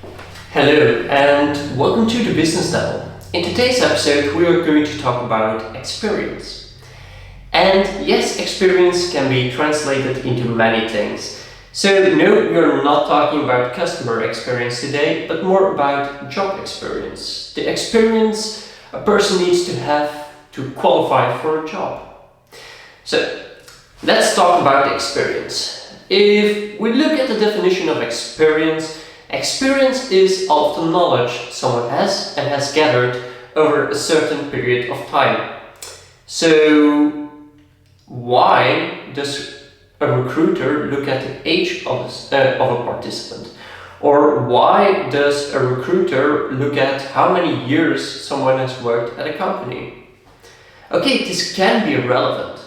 Hello and welcome to the Business Level. In today's episode we are going to talk about experience. And yes, experience can be translated into many things. So no, we're not talking about customer experience today, but more about job experience. The experience a person needs to have to qualify for a job. So let's talk about experience. If we look at the definition of experience, experience is all of the knowledge someone has and has gathered over a certain period of time. So why does a recruiter look at the age of a participant? Or why does a recruiter look at how many years someone has worked at a company? Okay, this can be relevant,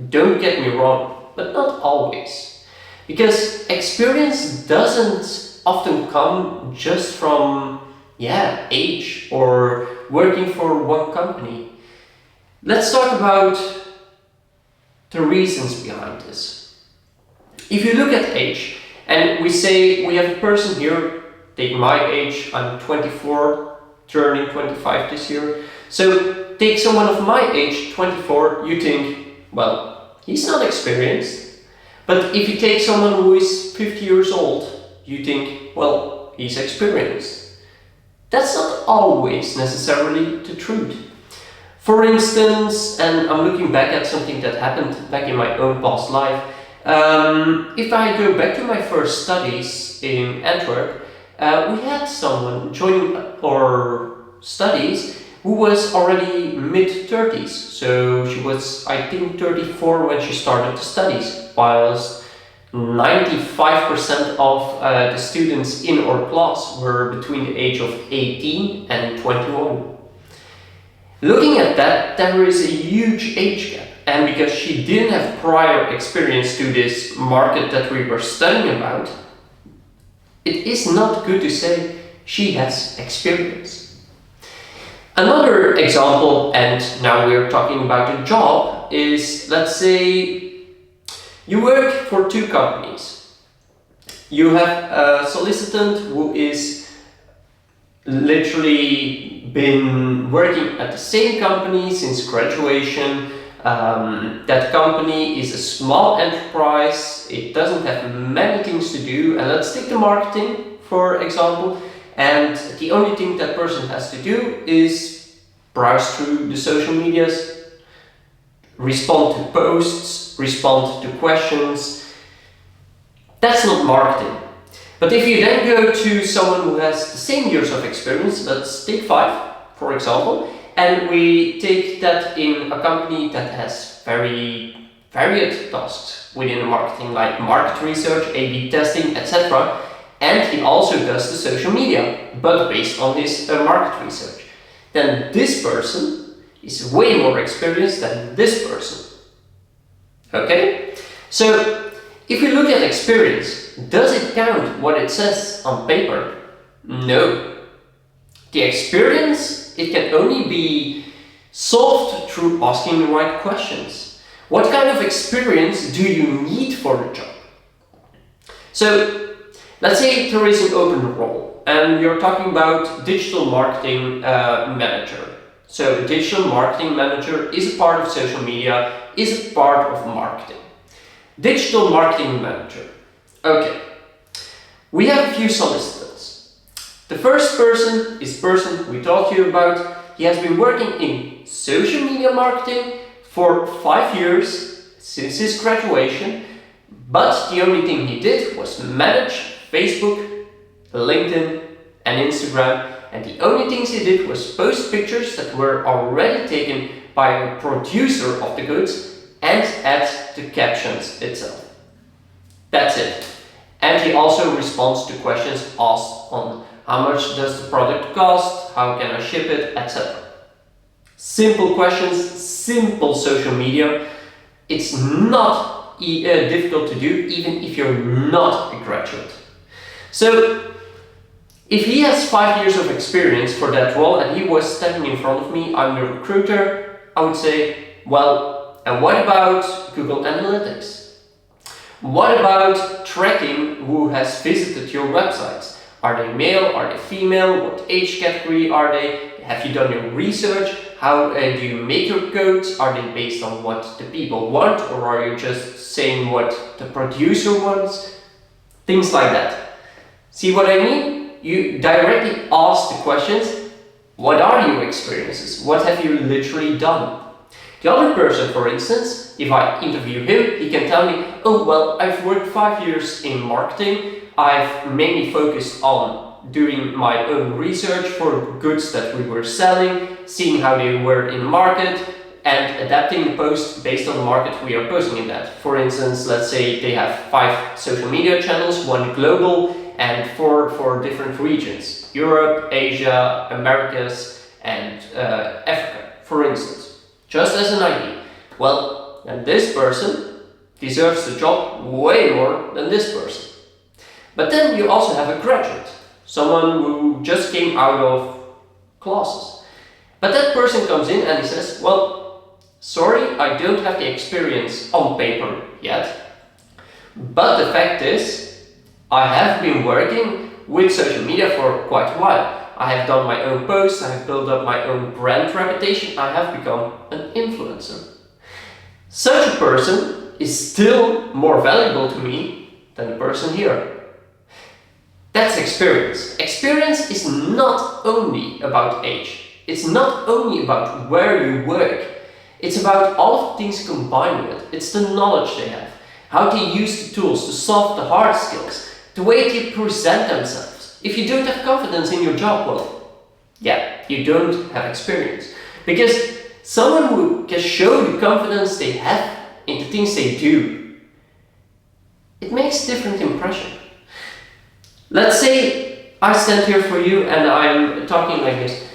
don't get me wrong, but not always. Because experience doesn't often come just from age or working for one company. Let's talk about the reasons behind this. If you look at age and we say we have a person here, take my age, I'm 24, turning 25 this year. So take someone of my age, 24, you think, well, he's not experienced. But if you take someone who is 50 years old, you think, well, he's experienced. That's not always necessarily the truth. For instance, and I'm looking back at something that happened back in my own past life, if I go back to my first studies in Antwerp, we had someone joining our studies who was already mid-30s. So she was, I think, 34 when she started the studies, whilst 95% of the students in our class were between the age of 18 and 21. Looking at that, there is a huge age gap. And because she didn't have prior experience to this market that we were studying about, it is not good to say she has experience. Another example, and now we're talking about a job, is let's say you work for two companies. You have a solicitant who is literally been working at the same company since graduation. That company is a small enterprise, it doesn't have many things to do, and let's take the marketing for example, and the only thing that person has to do is browse through the social medias, respond to posts, respond to questions. That's not marketing. But if you then go to someone who has the same years of experience, let's take 5 for example, and we take that in a company that has very varied tasks within the marketing, like market research, A/B testing, etc. And he also does the social media, but based on his market research. Then this person is way more experienced than this person. Okay? So, if we look at experience, does it count what it says on paper? No. The experience, it can only be solved through asking the right questions. What kind of experience do you need for the job? So, let's say there is an open role and you're talking about digital marketing manager. So, a digital marketing manager is a part of social media, is a part of marketing. Digital marketing manager. Okay. We have a few solicitants. The first person is person we talked to you about. He has been working in social media marketing for 5 years since his graduation, but the only thing he did was manage Facebook, LinkedIn and Instagram, and the only things he did was post pictures that were already taken by a producer of the goods and add the captions itself. That's it. And he also responds to questions asked on how much does the product cost, how can I ship it, etc. Simple questions, simple social media. It's not difficult to do even if you're not a graduate. So if he has 5 years of experience for that role and he was standing in front of me, I'm the recruiter, I would say, well, and what about Google Analytics? What about tracking who has visited your websites? Are they male? Are they female? What age category are they? Have you done your research? How do you make your codes? Are they based on what the people want, or are you just saying what the producer wants? Things like that. See what I mean? You directly ask the questions, what are your experiences? What have you literally done? The other person, for instance, if I interview him, he can tell me, oh, well, I've worked 5 years in marketing. I've mainly focused on doing my own research for goods that we were selling, seeing how they were in the market, and adapting the post based on the market we are posting in that. For instance, let's say they have 5 social media channels, 1 global and 4 for different regions. Europe, Asia, Americas, and Africa, for instance. Just as an idea. Well, and this person deserves the job way more than this person. But then you also have a graduate. Someone who just came out of classes. But that person comes in and he says, well, sorry, I don't have the experience on paper yet. But the fact is, I have been working with social media for quite a while. I have done my own posts, I have built up my own brand reputation, I have become an influencer. Such a person is still more valuable to me than the person here. That's experience. Experience is not only about age. It's not only about where you work. It's about all of the things combined with it. It's the knowledge they have, how to use the tools to solve the hard skills, the way they present themselves. If you don't have confidence in your job, well, yeah, you don't have experience. Because someone who can show the confidence they have in the things they do, it makes a different impression. Let's say I stand here for you and I'm talking like this.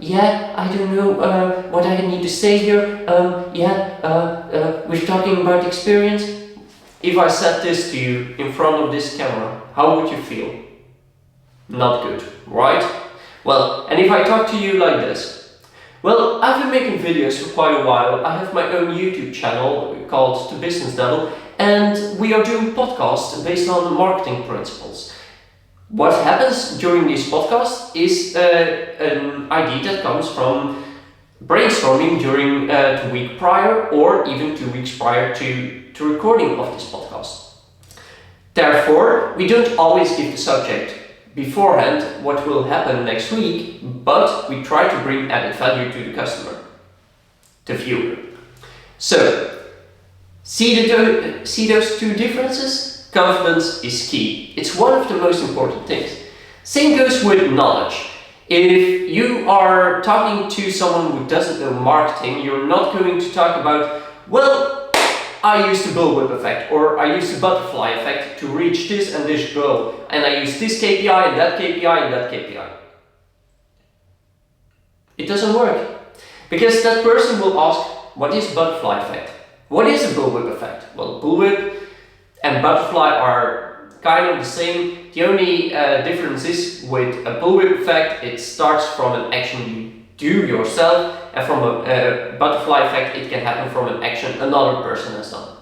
Yeah, I don't know what I need to say here. We're talking about experience. If I said this to you in front of this camera, how would you feel? Not good, right? Well, and if I talk to you like this, well, I've been making videos for quite a while. I have my own YouTube channel called The Business Devil, and we are doing podcasts based on marketing principles. What happens during these podcasts is an idea that comes from brainstorming during the week prior or even 2 weeks prior to recording of this podcast. Therefore, we don't always give the subject beforehand what will happen next week, but we try to bring added value to the customer, the viewer. So, see those 2 differences? Confidence is key. It's one of the most important things. Same goes with knowledge. If you are talking to someone who doesn't know marketing, you're not going to talk about, well, I used the bullwhip effect, or I used the butterfly effect to reach this and this goal, and I use this KPI and that KPI and that KPI. It doesn't work. Because that person will ask, what is butterfly effect? What is a bullwhip effect? Well, bullwhip and butterfly are kind of the same. The only difference is with a bullwhip effect, it starts from an action you do yourself, and from a butterfly effect, it can happen from an action another person has done.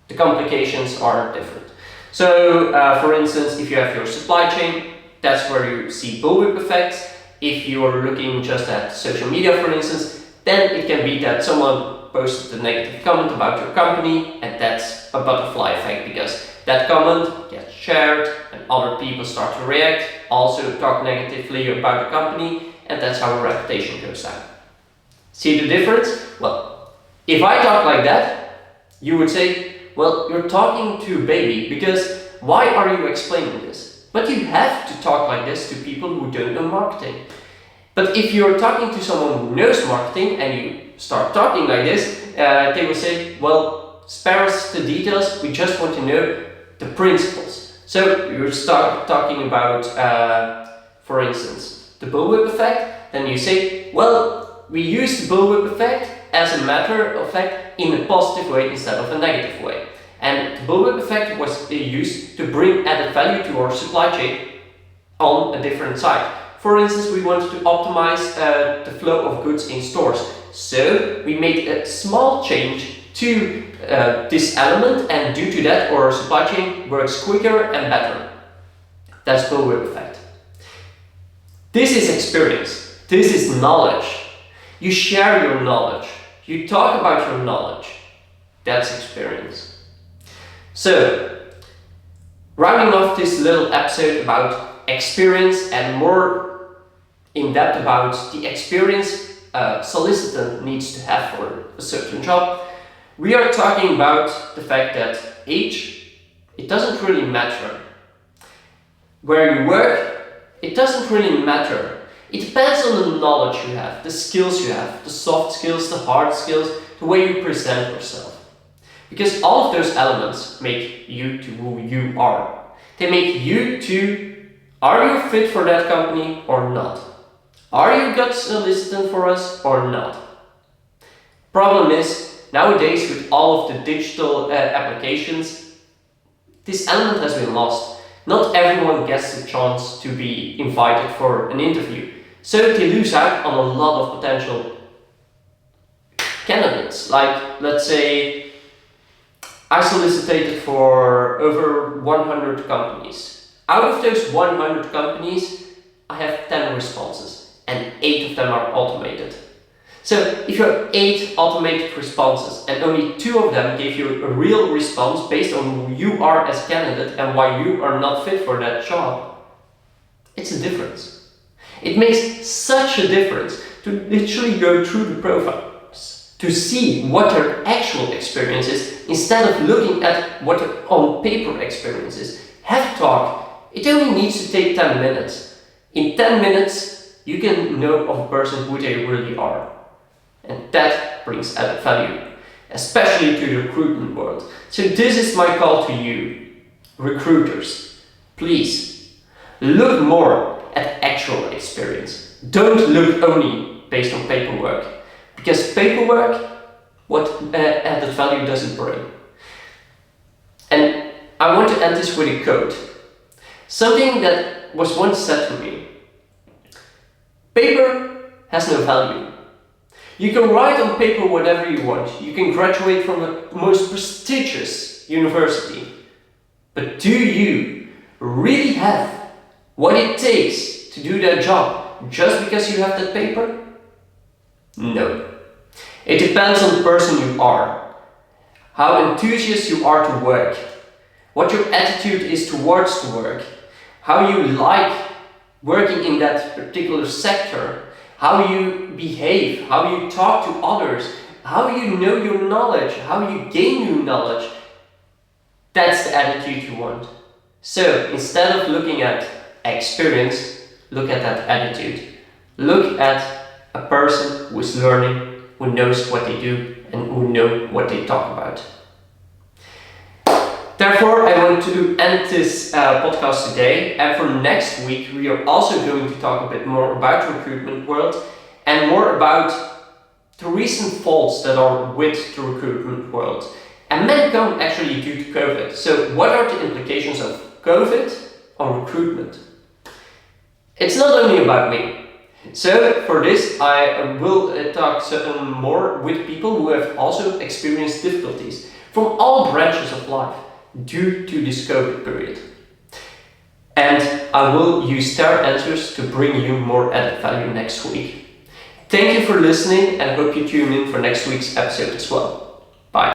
The complications are different. So, for instance, if you have your supply chain, that's where you see bullwhip effects. If you're looking just at social media, for instance, then it can be that someone posted a negative comment about your company, and that's a butterfly effect because that comment gets shared and other people start to react, also talk negatively about the company, and that's how a reputation goes down. See the difference? Well, if I talk like that, you would say, well, you're talking to a baby, because why are you explaining this? But you have to talk like this to people who don't know marketing. But if you're talking to someone who knows marketing and you start talking like this, they will say, well, spare us the details, we just want to know the principles. So you start talking about, for instance, the bullwhip effect, then you say, well, we use the bullwhip effect as a matter of fact in a positive way instead of a negative way. And the bullwhip effect was used to bring added value to our supply chain on a different side. For instance, we wanted to optimize the flow of goods in stores. So we made a small change to this element, and due to that our supply chain works quicker and better. That's bullwhip effect. This is experience. This is knowledge. You share your knowledge. You talk about your knowledge. That's experience. So, rounding off this little episode about experience and more in depth about the experience a solicitor needs to have for a certain job, we are talking about the fact that age, it doesn't really matter. Where you work, it doesn't really matter. It depends on the knowledge you have, the skills you have, the soft skills, the hard skills, the way you present yourself. Because all of those elements make you to who you are. They make you to, are you fit for that company or not? Are you a good solicitor for us or not? Problem is, nowadays with all of the digital applications, this element has been lost. Not everyone gets the chance to be invited for an interview. So they lose out on a lot of potential candidates. Like, let's say, I solicited for over 100 companies. Out of those 100 companies, I have 10 responses, and 8 of them are automated. So if you have 8 automated responses and only 2 of them gave you a real response based on who you are as a candidate and why you are not fit for that job, it's a difference. It makes such a difference to literally go through the profiles, to see what their actual experience is, instead of looking at what their on paper experience is. Have a talk. It only needs to take 10 minutes. In 10 minutes, you can know of a person who they really are. And that brings added value, especially to the recruitment world. So this is my call to you, recruiters. Please, look more at actual experience. Don't look only based on paperwork. Because paperwork, what added value does it bring? And I want to end this with a quote. Something that was once said to me. Paper has no value. You can write on paper whatever you want. You can graduate from the most prestigious university. But do you really have what it takes to do that job just because you have that paper? No. It depends on the person you are, how enthusiastic you are to work, what your attitude is towards the work, how you like working in that particular sector, how you behave, how you talk to others, how you know your knowledge, how you gain new knowledge. That's the attitude you want. So instead of looking at experience, look at that attitude. Look at a person who is learning, who knows what they do and who know what they talk about. Therefore, I want to end this podcast today, and for next week we are also going to talk a bit more about the recruitment world and more about the recent faults that are with the recruitment world. And many come actually due to COVID. So what are the implications of COVID on recruitment? It's not only about me. So for this I will talk more with people who have also experienced difficulties from all branches of life due to this COVID period. And I will use their answers to bring you more added value next week. Thank you for listening and hope you tune in for next week's episode as well.